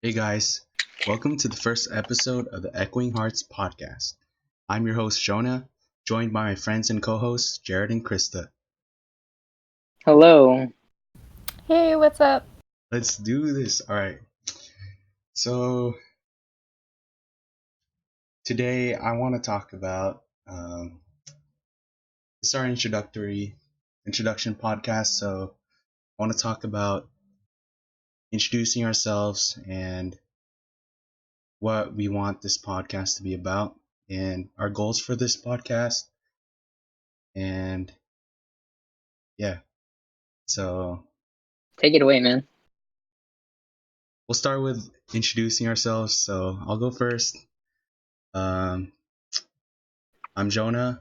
Hey guys, welcome to the first episode of the Echoing Hearts podcast. I'm your host Jonah, joined by my friends and co-hosts Jared and Krista. Hello. Hey, what's up? Let's do this. All right. So today I want to talk about this is our introduction podcast. So I want to talk about introducing ourselves and what we want this podcast to be about and our goals for this podcast. And yeah, so Take it away, man. we'll start with introducing ourselves. So I'll go first. Um, I'm Jonah.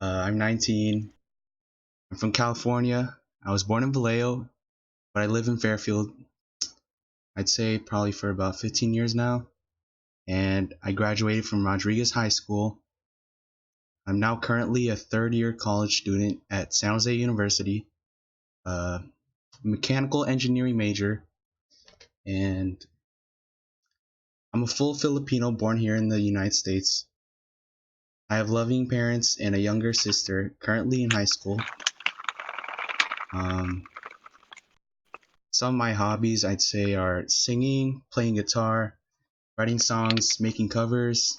I'm 19. I'm from California. I was born in Vallejo, but I live in Fairfield. I'd say probably for about 15 years now. And I graduated from Rodriguez High School. I'm now currently a third year college student at San Jose University, mechanical engineering major, and I'm a full Filipino born here in the United States. I have loving parents and a younger sister currently in high school. Um, some of my hobbies I'd say are singing, playing guitar, writing songs, making covers,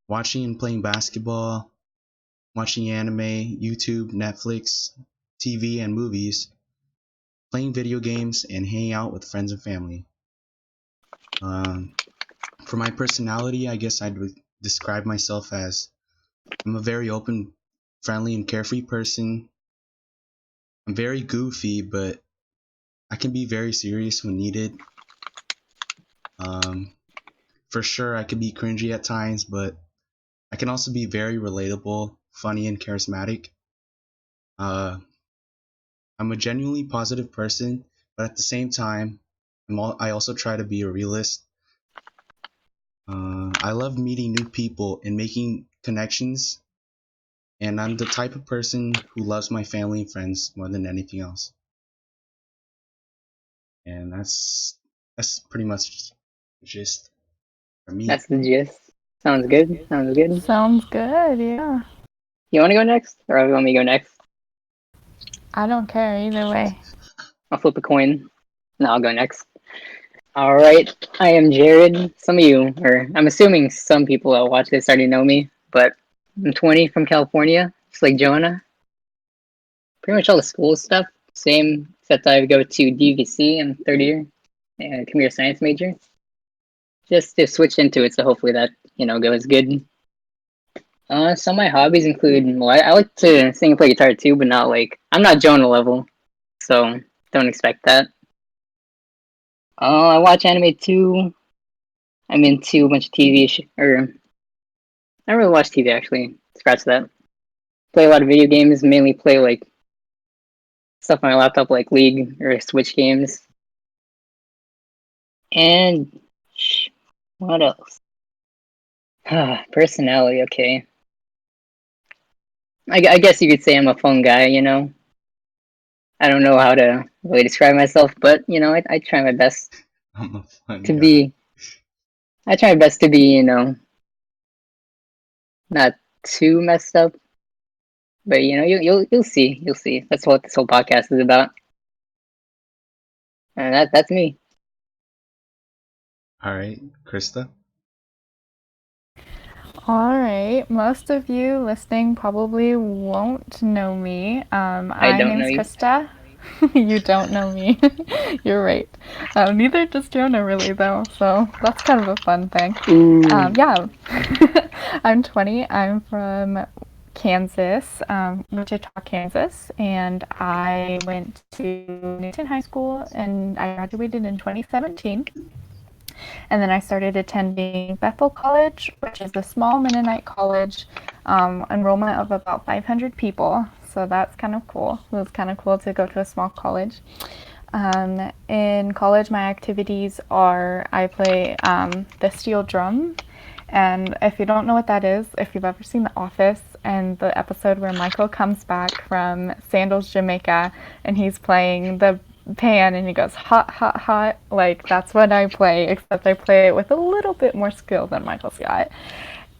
watching and playing basketball, watching anime, YouTube, Netflix, TV and movies, playing video games, and hanging out with friends and family. Um, for my personality, I guess I'd describe myself as I'm a very open, friendly, and carefree person. I'm very goofy, but I can be very serious when needed. Um, for sure, I can be cringy at times, but I can also be very relatable, funny, and charismatic. Uh, I'm a genuinely positive person, but at the same time, I also try to be a realist. I love meeting new people and making connections, and I'm the type of person who loves my family and friends more than anything else. And that's pretty much just for me. That's the gist. Sounds good. Sounds good. Sounds good, yeah. You want to go next, or you want me to go next? I don't care either way. I'll flip a coin. No, I'll go next. All right. I am Jared. Some of you, or I'm assuming some people that watch this already know me, but I'm 20 from California, just like Jonah. Pretty much all the school stuff, same, except I go to DVC in third year, and computer science major. Just to switch into it, so hopefully that goes good. Some of my hobbies include, well, I like to sing and play guitar too, but not like, I'm not Jonah level, so don't expect that. I watch anime too. I'm into a bunch of or I don't really watch TV actually. Scratch that. Play a lot of video games, mainly play like stuff on my laptop like League or Switch games. And what else? Personality, okay. I guess you could say I'm a fun guy, I don't know how to really describe myself, but I try my best I'm a fun to guy. be. I try my best to be, not too messed up. But you'll see, you'll see. That's what this whole podcast is about, and that's me. All right, Krista. All right, most of you listening probably won't know me. I My don't know name's you. Krista. You don't know me. You're right. Neither does Jonah, really, though, so that's kind of a fun thing. Ooh, Yeah, I'm 20. I'm from Kansas, Wichita, Kansas, and I went to Newton High School and I graduated in 2017. And then I started attending Bethel College, which is a small Mennonite college, enrollment of about 500 people. So that's kind of cool. It was kind of cool to go to a small college. In college, my activities are I play the steel drum. And if you don't know what that is, if you've ever seen The Office and the episode where Michael comes back from Sandals, Jamaica, and he's playing the pan and he goes hot, hot, hot. Like that's what I play, except I play it with a little bit more skill than Michael Scott.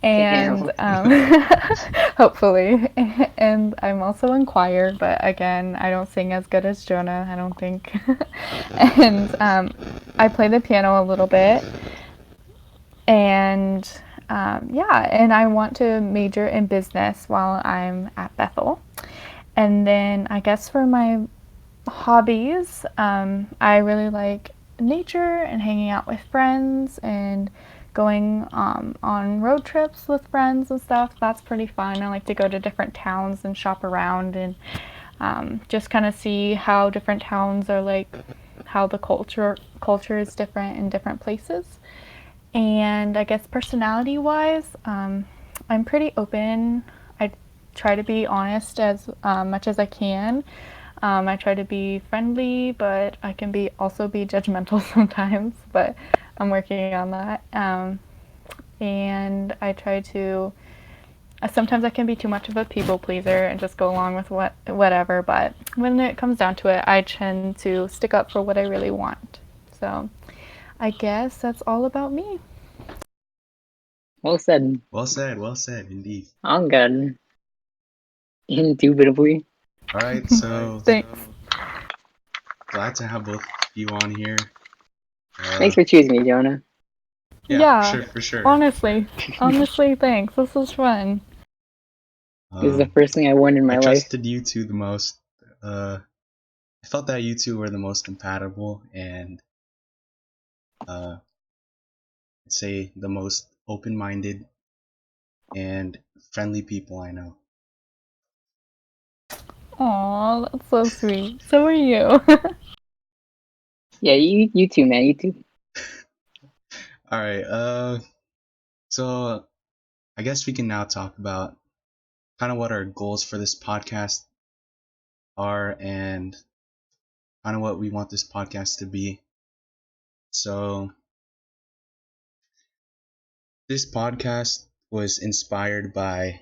And Damn. hopefully. And I'm also in choir, but again, I don't sing as good as Jonah, I don't think. And I play the piano a little bit. And yeah, and I want to major in business while I'm at Bethel. And then I guess for my hobbies, I really like nature and hanging out with friends and going on road trips with friends and stuff. That's pretty fun. I like to go to different towns and shop around and just kind of see how different towns are like, how the culture is different in different places. And I guess personality wise, I'm pretty open. I try to be honest as much as I can. I try to be friendly, but I can be also be judgmental sometimes. But I'm working on that. And I try to. Sometimes I can be too much of a people pleaser and just go along with whatever. But when it comes down to it, I tend to stick up for what I really want. So I guess that's all about me. Well said. well said, indeed. I'm good. Indubitably. All right, so Thanks. glad to have both of you on here. Thanks for choosing me, Jonah. Yeah, for Yeah, sure, for sure. honestly, thanks. This was fun. This is the Um, first thing I wanted in I my life. trusted you two the most. I felt that you two were the most compatible and I'd say the most open-minded and friendly people I know. Aw, that's so sweet. So are you. Yeah, you too, man. You too. All right, so I guess we can now talk about kind of what our goals for this podcast are and kind of what we want this podcast to be. So this podcast was inspired by,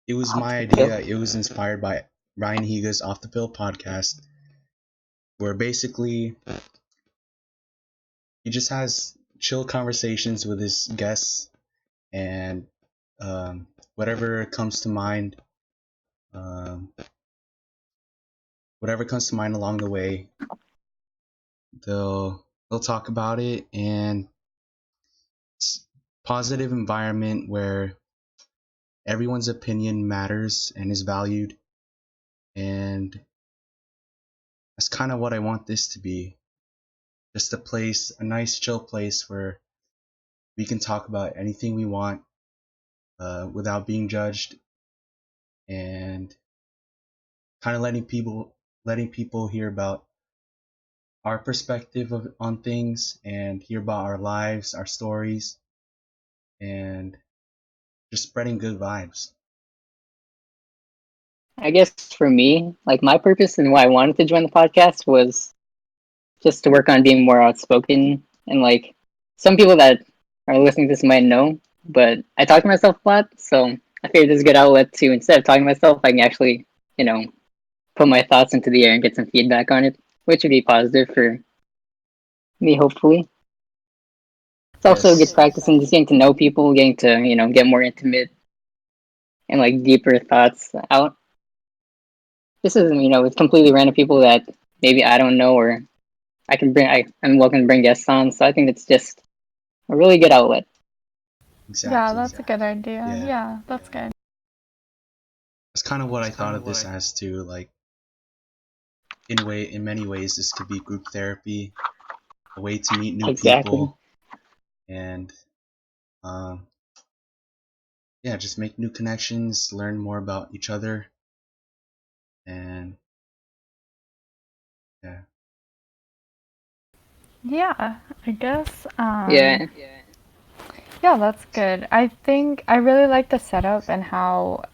it was Off my the pill. idea. It was inspired by Ryan Higa's Off the Pill podcast, where basically he just has chill conversations with his guests and whatever comes to mind, um, whatever comes to mind along the way, they'll talk about it, and it's positive environment where everyone's opinion matters and is valued, and that's kind of what I want this to be. Just a place, a nice chill place where we can talk about anything we want without being judged, and kind of letting people hear about our perspective on things and hear about our lives, our stories, and just spreading good vibes. I guess for me, like my purpose and why I wanted to join the podcast was just to work on being more outspoken. And like some people that are listening to this might know, but I talk to myself a lot, so I figured this is a good outlet to, instead of talking to myself, I can actually, you know, put my thoughts into the air and get some feedback on it, which would be positive for me, hopefully. It's also a good Yes, practice in just getting to know people, getting to, get more intimate and like deeper thoughts out. This is, with completely random people that maybe I don't know, or I'm welcome to bring guests on. So I think it's just a really good outlet. Yeah, exactly. that's a good idea. Yeah, Yeah, that's good. that's kind of what I thought of this as too. Like in many ways, this could be group therapy, a way to meet new Exactly. people, and um, yeah, just make new connections, learn more about each other, and yeah. Yeah, I guess. Yeah. Yeah, that's good. I think I really like the setup and how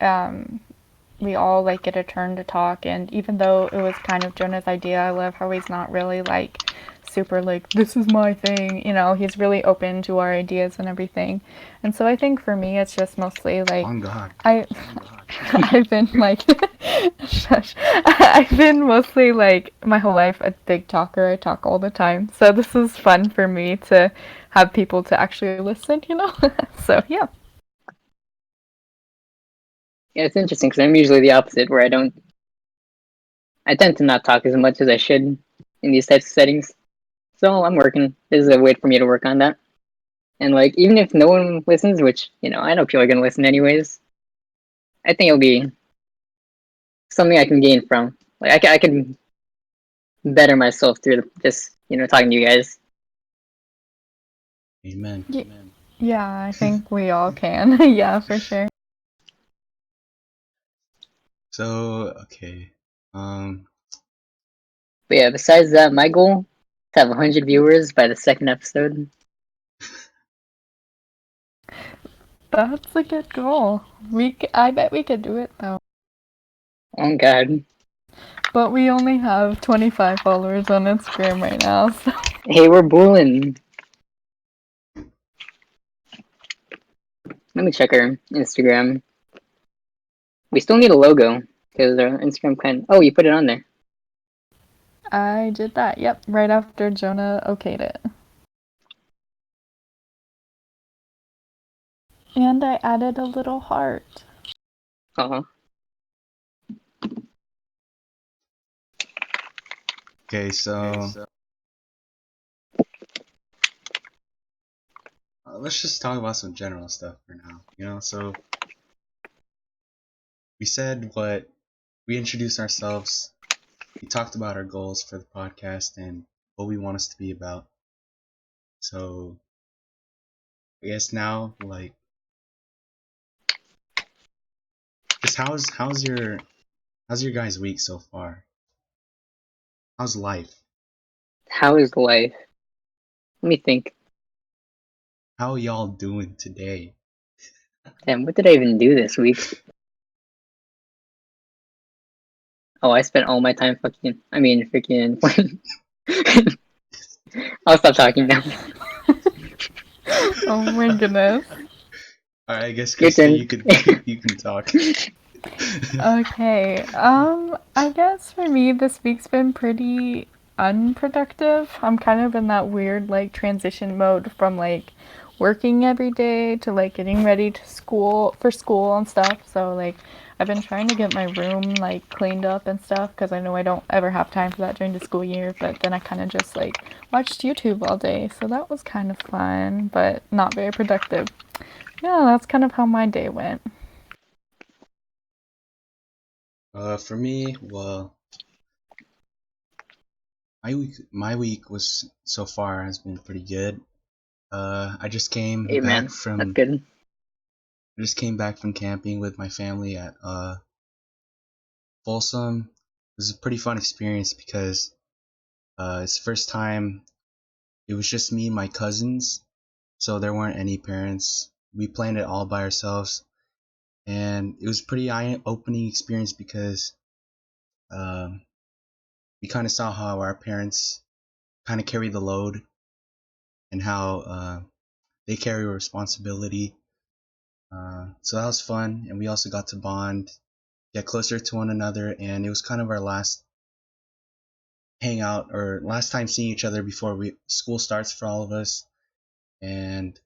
we all like get a turn to talk. And even though it was kind of Jonah's idea, I love how he's not really like super like, this is my thing. You know, he's really open to our ideas and everything. And so I think for me, it's just mostly like, On God. I, I've been like, shush. I've been mostly like my whole life a big talker. I talk all the time. So this is fun for me to have people to actually listen, you know? So yeah. Yeah, it's interesting because I'm usually the opposite, where I tend to not talk as much as I should in these types of settings. So I'm working. This is a way for me to work on that. And like, even if no one listens, which I know people are gonna listen anyways, I think it'll be something I can gain from. Like, I can better myself through this, talking to you guys. Amen. Y- yeah, I think we all can. Yeah, for sure. So, okay. Um, But yeah, besides that, my goal to have 100 viewers by the second episode. That's a good goal. I bet we could do it though. Oh God. But we only have 25 followers on Instagram right now, so. Hey, we're bulling. Let me check our Instagram. We still need a logo because our Instagram kind. Oh, you put it on there. I did that, yep, right after Jonah okayed it. And I added a little heart. Uh-huh. okay, so let's just talk about some general stuff for now. So we said what we introduced ourselves. We talked about our goals for the podcast and what we want us to be about. So I guess now, like, just how's your guys' week so far? How's life? How is life? Let me think. How y'all doing today? Damn, what did I even do this week? Oh, I spent all my time freaking playing. I'll stop talking now. Oh my goodness. Alright, I guess Your Krista, turn. you can talk. Okay, I guess for me this week's been pretty unproductive. I'm kind of in that weird like transition mode from like working every day to like getting ready to school and stuff. So like I've been trying to get my room like cleaned up and stuff because I know I don't ever have time for that during the school year, but then I kind of just like watched YouTube all day. So that was kind of fun, but not very productive. Yeah, that's kind of how my day went. For me, well, my week was so far has been pretty good. I just came Hey back man, that's from good. I just came back from camping with my family at Folsom. It was a pretty fun experience because it's the first time it was just me and my cousins, so there weren't any parents. We planned it all by ourselves, and it was a pretty eye-opening experience because um, we kind of saw how our parents kind of carry the load and how they carry responsibility. So that was fun, and we also got to bond, get closer to one another, and it was kind of our last hangout or last time seeing each other before we school starts for all of us, and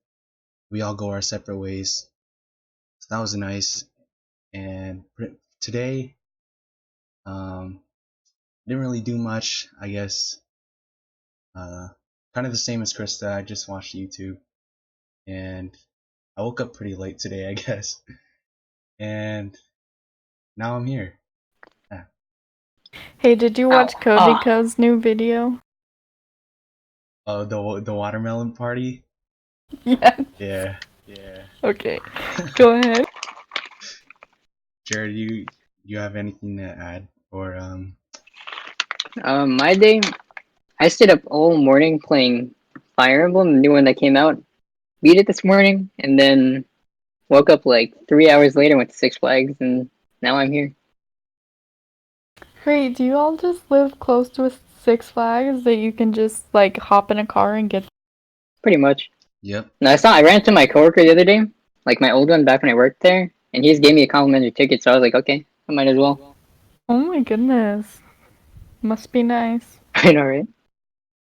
we all go our separate ways. So that was nice. And today, didn't really do much. I guess uh, kind of the same as Krista. I just watched YouTube, and I woke up pretty late today, I guess. And now I'm here. Yeah. Hey, did you Ow. watch Koji Ah. Ko's new video? Oh, the watermelon party. Yeah. Yeah. Okay. Go ahead. Jared, you have anything to add or My day, I stayed up all morning playing Fire Emblem, the new one that came out. Beat it this morning, and then woke up like 3 hours later, went to Six Flags, and now I'm here. Wait, do you all just live close to a Six Flags that you can just like hop in a car and get. Pretty much. Yep. No, I ran into my coworker the other day, like my old one back when I worked there, and he just gave me a complimentary ticket. So I was like, okay, I might as well. Oh my goodness. Must be nice. I know, right?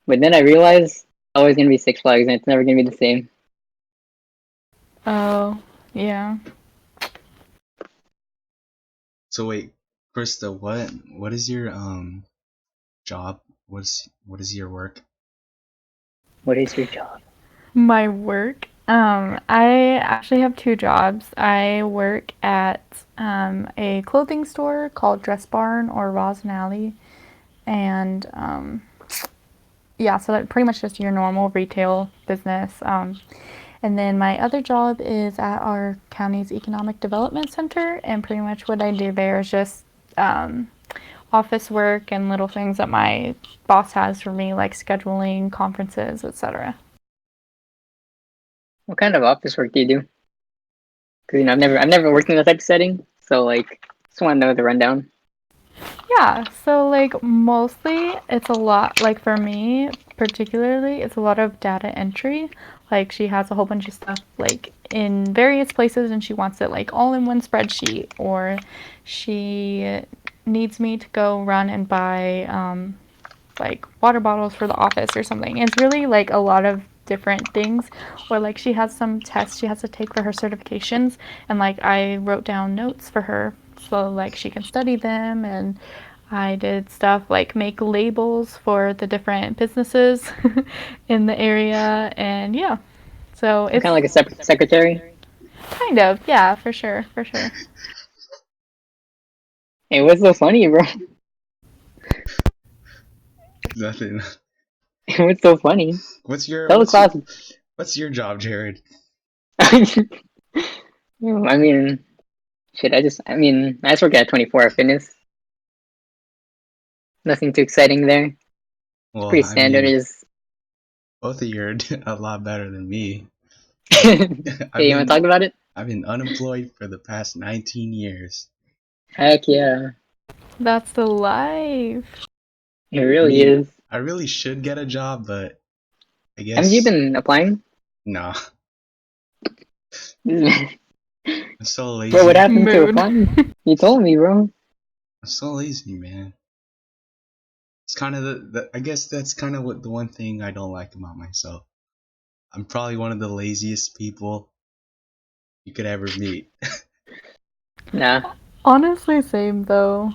But then I realized it's always gonna be Six Flags, and it's never gonna be the same. Oh, yeah. So wait, Krista, what is your job? What is your work? What is your job? My work. I actually have two jobs. I work at a clothing store called Dress Barn or Rosin Alley, and yeah, so that pretty much just your normal retail business. And then my other job is at our county's economic development center, and pretty much what I do there is just um, office work and little things that my boss has for me, like scheduling conferences, etc. What kind of office work do you do? Because I've never worked in that type of setting, so like, just want to know the rundown. Yeah, so like mostly it's a lot, like for me particularly, it's a lot of data entry. Like she has a whole bunch of stuff like in various places and she wants it like all in one spreadsheet, or she needs me to go run and buy like water bottles for the office or something. It's really like a lot of different things. Or like she has some tests she has to take for her certifications, and like I wrote down notes for her so like she can study them, and I did stuff like make labels for the different businesses in the area, and yeah. So I'm it's kind of like a secretary. kind of, yeah, for sure, for sure. Hey, what's so funny, bro? Nothing. What's so funny? What's your Tell the what's your class. what's your job, Jared? I mean, shit. I just work at 24-hour fitness. Nothing too exciting there. It's Well, pretty I standard. mean, Is both of you are a lot better than me. I've Hey, you want to talk been about it? I've been unemployed for the past 19 years. Heck yeah, That's the life. it I really mean, is. I really should get a job, but I Haven't you guess been applying? nah. Bro, I'm so what lazy. happened to Mood. applying? You told me, bro. I'm so lazy, man. It's kind of I guess that's kind of what the one thing I don't like about myself. I'm probably one of the laziest people you could ever meet. Nah, Honestly, same though.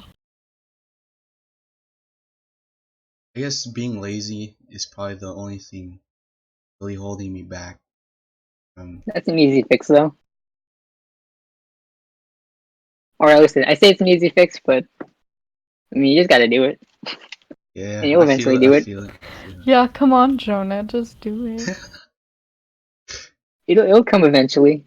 I guess being lazy is probably the only thing really holding me back from. that's an easy fix though. Or at least I say it's an easy fix, but I mean, you just gotta do it, Yeah, and you'll I feel eventually it. I do it. feel it. I feel Yeah, come on, Jonah, just do it. it. It'll come eventually.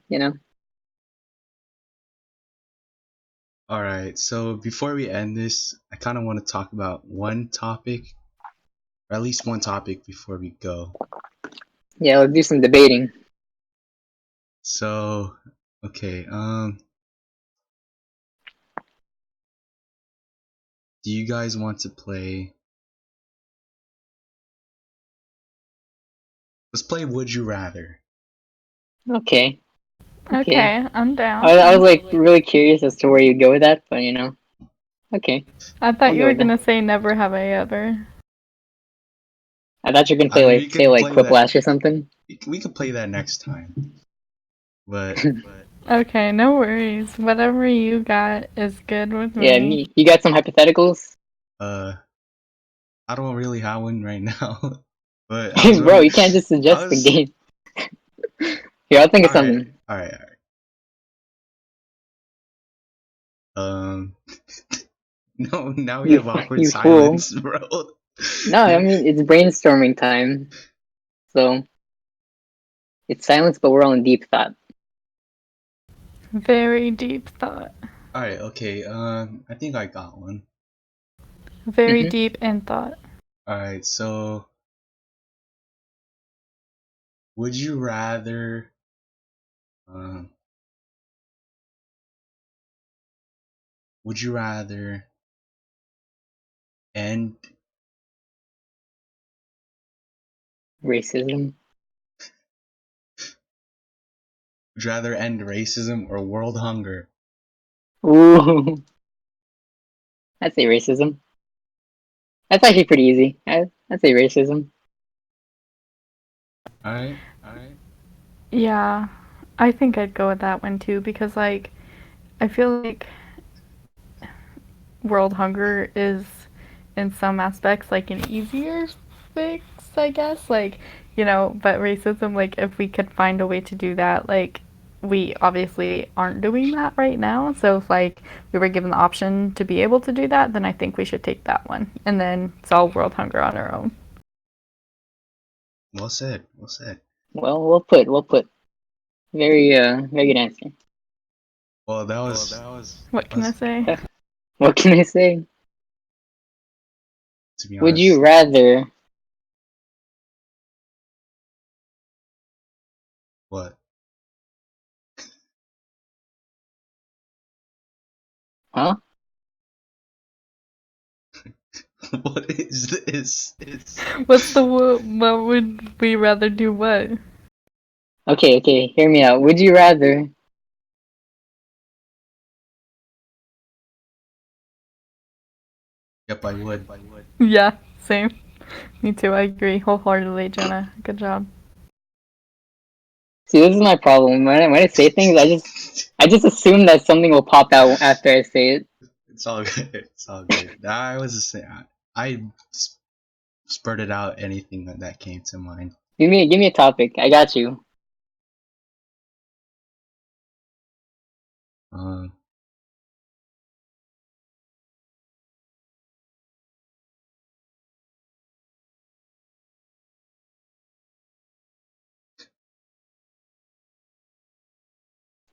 All right. So before we end this, I kind of want to talk about one topic, or at least one topic before we go. Yeah, let's do some debating. So, okay. Do you guys want to play? Let's play Would You Rather. Okay, okay. Okay, I'm I was down. like really curious as to where you'd go with that, but okay, I thought I'll you go were with that. gonna say never have I ever. I thought you were gonna I say mean, we say could like play that. Quiplash or something. We could play that next time. But Okay, no worries. Whatever you got is good with Yeah, me. you got some hypotheticals, uh, I don't really have one right now. But I was bro. wondering. You can't just I suggest the was game. Here, I'll think of all right. something. All right. All right. Um. No. Now we You have awkward you fool. silence, bro. No, I mean it's brainstorming time, so it's silence, but we're all in deep thought. Very deep thought. All right. Okay. I think I got one. Very Hmm. deep in thought. All right. So, would you rather? Um. Would you rather end Racism. Would you rather end racism or world hunger? Ooh. I'd say racism. That's actually pretty easy. I'd say racism. Alright. Yeah, I think I'd go with that one too because, like, I feel like world hunger is, in some aspects, like an easier fix, I guess. Like, but racism, like, if we could find a way to do that, like, we obviously aren't doing that right now. So if, like, we were given the option to be able to do that, then I think we should take that one and then solve world hunger on our own. Well said. Well said. Well, well put. Very good answer. Well, that was What can I say? What can I say? to be Would you honest. rather? What? Huh? What is this? What would we rather do what? Okay. Hear me out. Would you rather? Yep, I would. Yeah, same. Me too, I agree wholeheartedly, Jenna. Good job. See, this is my problem. When I say things, I just assume that something will pop out after I say it. It's all good. It's all good. I was just saying, I spurted out anything that came to mind. Give me a topic. I got you. Um,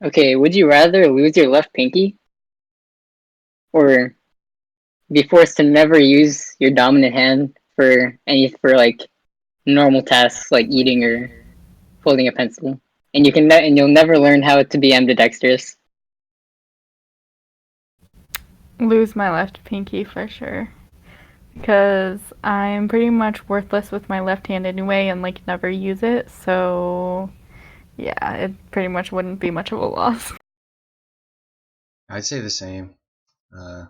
Okay, would you rather lose your left pinky or be forced to never use your dominant hand for like normal tasks like eating or holding a pencil, and you'll never learn how to be ambidextrous. Lose my left pinky for sure. Because I'm pretty much worthless with my left hand anyway and like never use it, so yeah, it pretty much wouldn't be much of a loss. I'd say the same. Uh,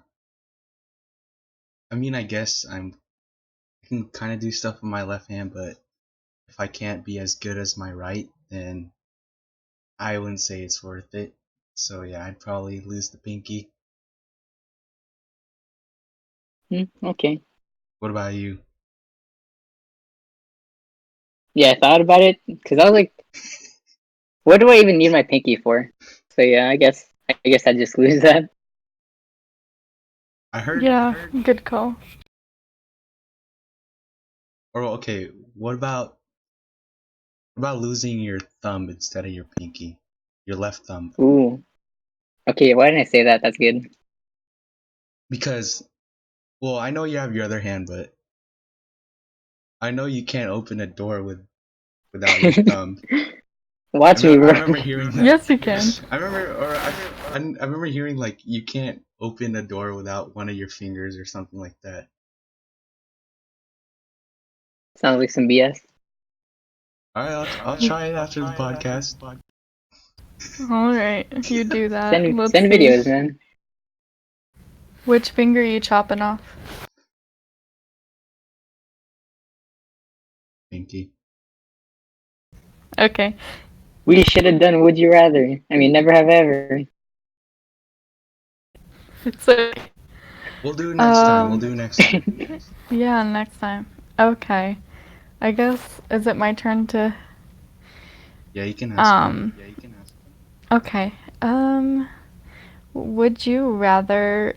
I mean, I guess I can kind of do stuff with my left hand, but if I can't be as good as my right, then I wouldn't say it's worth it. So yeah, I'd probably lose the pinky. Okay. What about you? Yeah, I thought about it because I was like, what do I even need my pinky for? So yeah, I guess I'd just lose that. I heard, Yeah, good call. or okay, what about losing your thumb instead of your pinky, your left thumb? Ooh. Okay, why didn't I say that? That's good. Because, well, I know you have your other hand, but I know you can't open a door without your thumb. Watch me, I bro. remember hearing that. Yes, you can. I remember hearing like you can't open a door without one of your fingers or something like that. Sounds like some BS. All right, I'll try it after the podcast. Alright, you do that. Let's Send see. videos, man. Which finger are you chopping off? Pinky. Okay. We should have done Would You Rather. I mean, never have ever. It's okay. We'll do next time. We'll Um, do next time. yeah, next time. Okay. I guess, is it my turn to, Yeah, you can ask one. um, okay. Would you rather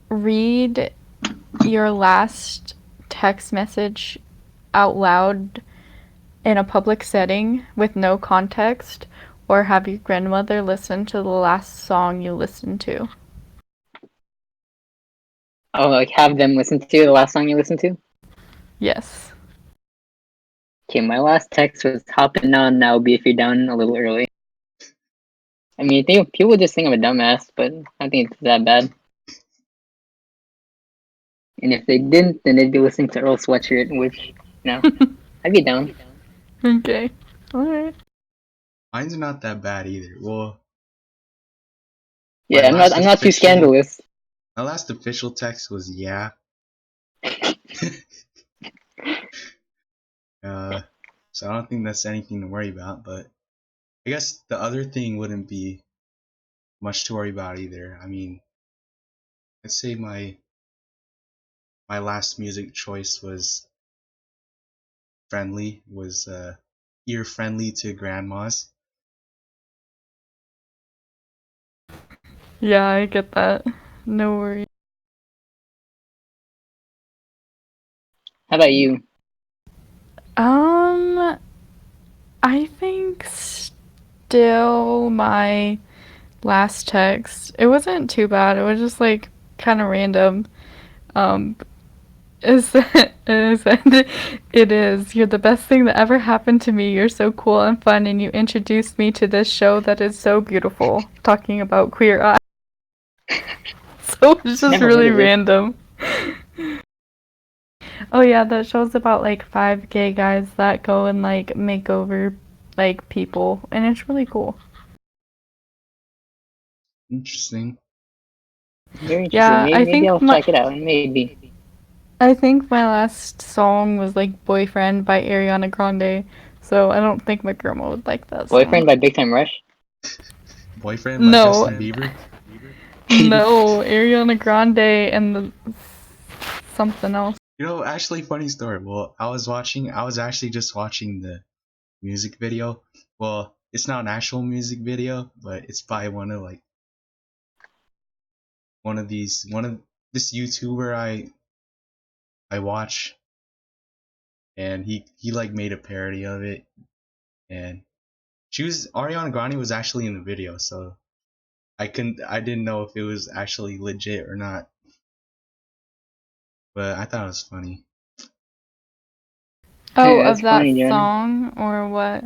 read your last text message out loud in a public setting with no context, or have your grandmother listen to the last song you listened to? Oh, like have them listen to the last song you listened to? Yes. Okay, my last text was hopping on now, be if you're down a little early. I mean, people just think I'm a dumbass, but I don't think it's that bad. And if they didn't, then they'd be listening to Earl Sweatshirt, which, I'd be down. Okay. Alright. Mine's not that bad either. Well, my Yeah, last I'm not too scandalous. my last official text was yeah. So I don't think that's anything to worry about. But I guess the other thing wouldn't be much to worry about either. I mean, let's say my last music choice was ear friendly to grandmas. Yeah, I get that. No worries. How about you? Um, I think still my last text. It wasn't too bad. It was just like kind of random. Um, it is. You're the best thing that ever happened to me. You're so cool and fun, and you introduced me to this show that is so beautiful. Talking about Queer Eye. So it's just Never heard really of it. random. Oh yeah, that show's about like five gay guys that go and like make over like people, and it's really cool. Interesting. Very interesting. Yeah, Maybe I'll check it out. Maybe. I think my last song was like "Boyfriend" by Ariana Grande, so I don't think my grandma would like that song. Boyfriend by Big Time Rush? Boyfriend by No, Justin Bieber. no, Ariana Grande and the something else. Actually, funny story. Well, I was actually just watching the music video. Well, it's not an actual music video, but it's by one of this YouTuber I watch, and he like made a parody of it, and Ariana Grande was actually in the video, so I didn't know if it was actually legit or not, but I thought it was funny. Oh, Yeah, of that's that funny, Jen. song or what?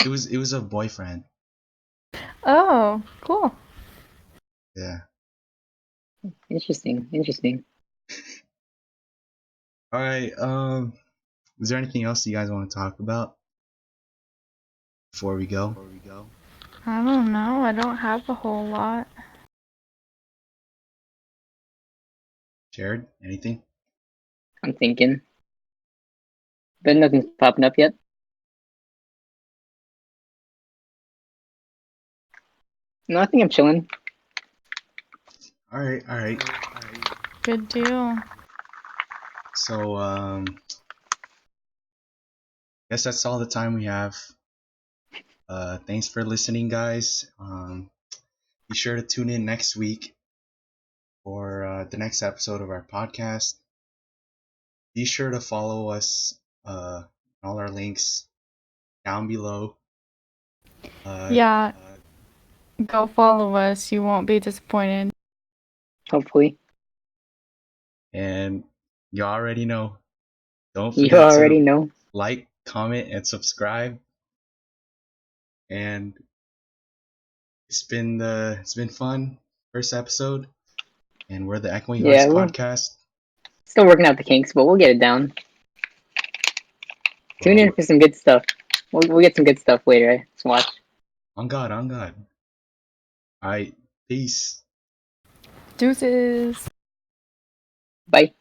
It was a boyfriend. Oh, cool. Yeah. Interesting. Interesting. All right. Is there anything else you guys want to talk about before we go? I don't know. I don't have a whole lot. Jared, anything? I'm thinking. But nothing's popping up yet. No, I think I'm chilling. All right. All right. Good deal. So guess that's all the time we have. Thanks for listening, guys. Be sure to tune in next week for the next episode of our podcast. Be sure to follow us. All our links down below. Yeah, go follow us. You won't be disappointed. Hopefully. And you already know. Don't You forget already to know. like, comment, and subscribe. And it's been fun. First episode, and we're the Echoing Hearts Yeah, we're podcast. still working out the kinks, but we'll get it down. Tune in Well, for some good stuff. We'll get some good stuff later. Let's watch. on God, on God. All right, peace. Deuces. Bye.